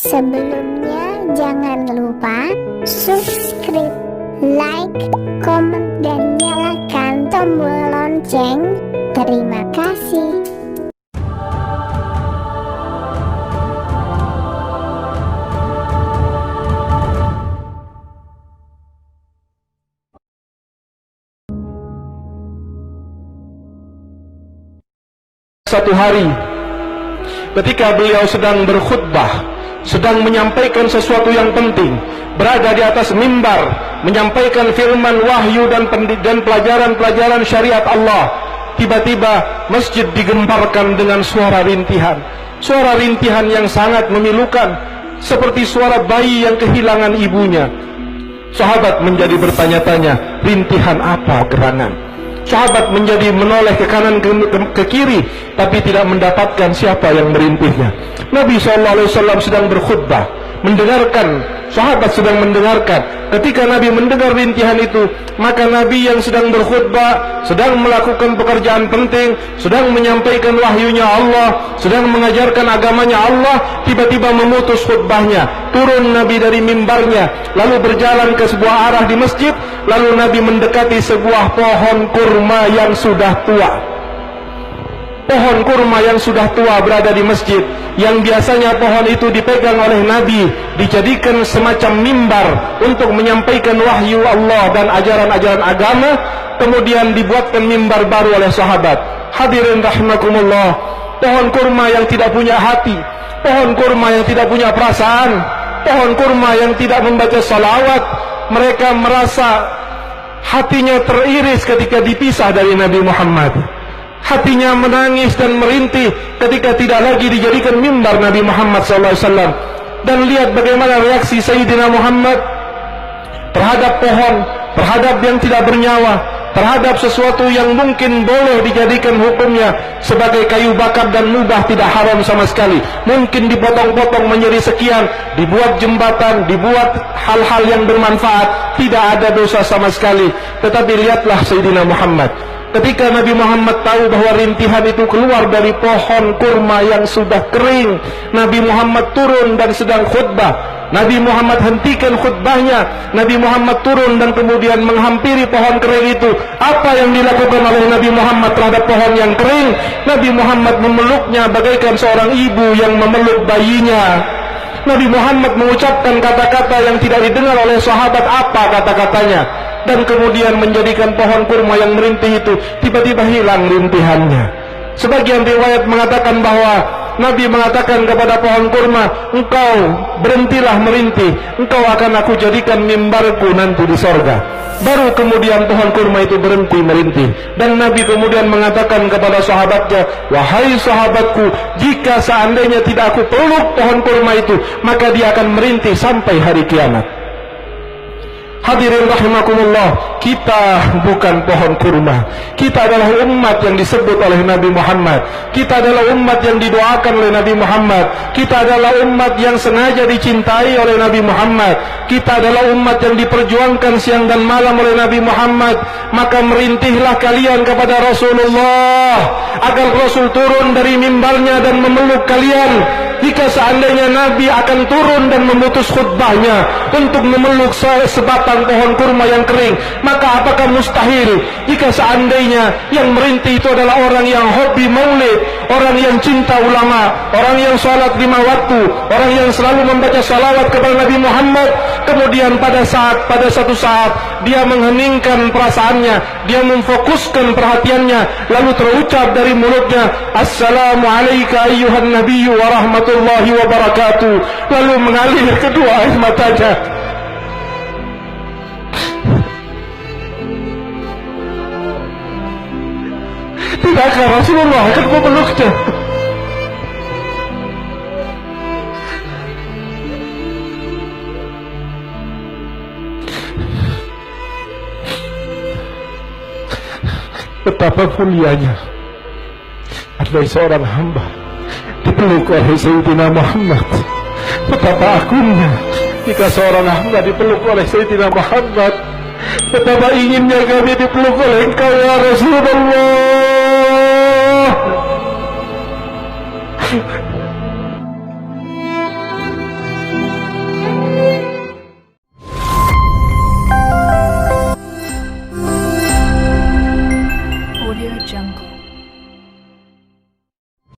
Sebelumnya jangan lupa subscribe, like, komen, dan nyalakan tombol lonceng. Terima kasih. Satu hari ketika beliau sedang berkhutbah, sedang menyampaikan sesuatu yang penting, berada di atas mimbar menyampaikan firman wahyu dan pelajaran-pelajaran syariat Allah, tiba-tiba masjid digemparkan dengan suara rintihan yang sangat memilukan, seperti suara bayi yang kehilangan ibunya. Sahabat menjadi bertanya-tanya, rintihan apa gerangan? Sahabat menjadi menoleh ke kanan ke kiri, tapi tidak mendapatkan siapa yang merintihnya. Nabi SAW sedang berkhutbah, mendengarkan, sahabat sedang mendengarkan. Ketika Nabi mendengar rintihan itu, maka Nabi yang sedang berkhutbah, sedang melakukan pekerjaan penting, sedang menyampaikan wahyunya Allah, sedang mengajarkan agamanya Allah, tiba-tiba memutus khutbahnya. Turun Nabi dari mimbarnya, lalu berjalan ke sebuah arah di masjid, lalu Nabi mendekati sebuah pohon kurma yang sudah tua. Pohon kurma yang sudah tua berada di masjid, yang biasanya pohon itu dipegang oleh Nabi, dijadikan semacam mimbar untuk menyampaikan wahyu Allah dan ajaran-ajaran agama. Kemudian dibuatkan mimbar baru oleh sahabat. Hadirin rahimakumullah, pohon kurma yang tidak punya hati, pohon kurma yang tidak punya perasaan, pohon kurma yang tidak membaca salawat, mereka merasa hatinya teriris ketika dipisah dari Nabi Muhammad. Hatinya menangis dan merintih ketika tidak lagi dijadikan mimbar Nabi Muhammad SAW. Dan lihat bagaimana reaksi Sayyidina Muhammad terhadap pohon, terhadap yang tidak bernyawa, terhadap sesuatu yang mungkin boleh dijadikan hukumnya sebagai kayu bakar dan mubah, tidak haram sama sekali. Mungkin dipotong-potong menjadi sekian, dibuat jembatan, dibuat hal-hal yang bermanfaat, tidak ada dosa sama sekali. Tetapi lihatlah Sayyidina Muhammad, ketika Nabi Muhammad tahu bahwa rintihan itu keluar dari pohon kurma yang sudah kering, Nabi Muhammad turun dan sedang khutbah. Nabi Muhammad hentikan khutbahnya, Nabi Muhammad turun dan kemudian menghampiri pohon kering itu. Apa yang dilakukan oleh Nabi Muhammad terhadap pohon yang kering? Nabi Muhammad memeluknya bagaikan seorang ibu yang memeluk bayinya. Nabi Muhammad mengucapkan kata-kata yang tidak didengar oleh sahabat. Apa kata-katanya? Dan kemudian menjadikan pohon kurma yang merintih itu tiba-tiba hilang rintihannya. Sebagian riwayat mengatakan bahwa Nabi mengatakan kepada pohon kurma, engkau berhentilah merintih, engkau akan aku jadikan mimbarku nanti di sorga. Baru kemudian pohon kurma itu berhenti merintih. Dan Nabi kemudian mengatakan kepada sahabatnya, wahai sahabatku, jika seandainya tidak aku peluk pohon kurma itu, maka dia akan merintih sampai hari kiamat. Hadirin rahimakumullah, kita bukan pohon kurma. Kita adalah umat yang disebut oleh Nabi Muhammad. Kita adalah umat yang didoakan oleh Nabi Muhammad. Kita adalah umat yang sengaja dicintai oleh Nabi Muhammad. Kita adalah umat yang diperjuangkan siang dan malam oleh Nabi Muhammad. Maka merintihlah kalian kepada Rasulullah, agar Rasul turun dari mimbarnya dan memeluk kalian. Jika seandainya Nabi akan turun dan memutus khutbahnya untuk memeluk sebatang pohon kurma yang kering, maka apakah mustahil jika seandainya yang merintih itu adalah orang yang hobi maulid, orang yang cinta ulama, orang yang sholat 5 waktu, orang yang selalu membaca salawat kepada Nabi Muhammad. Kemudian pada satu saat dia mengheningkan perasaannya, dia memfokuskan perhatiannya, lalu terucap dari mulutnya, Assalamu alayka ayyuhan nabiyyu wa rahmatullahi wa barakatuh, lalu mengalir kedua air matanya. Tidakkah Rasulullah akan memeluknya? Betapa mulianya adalah seorang hamba dipeluk oleh Sayyidina Muhammad. Betapa agungnya jika seorang hamba dipeluk oleh Sayyidina Muhammad. Betapa inginnya kami dipeluk oleh Engkau ya Rasulullah. Audio Jungle.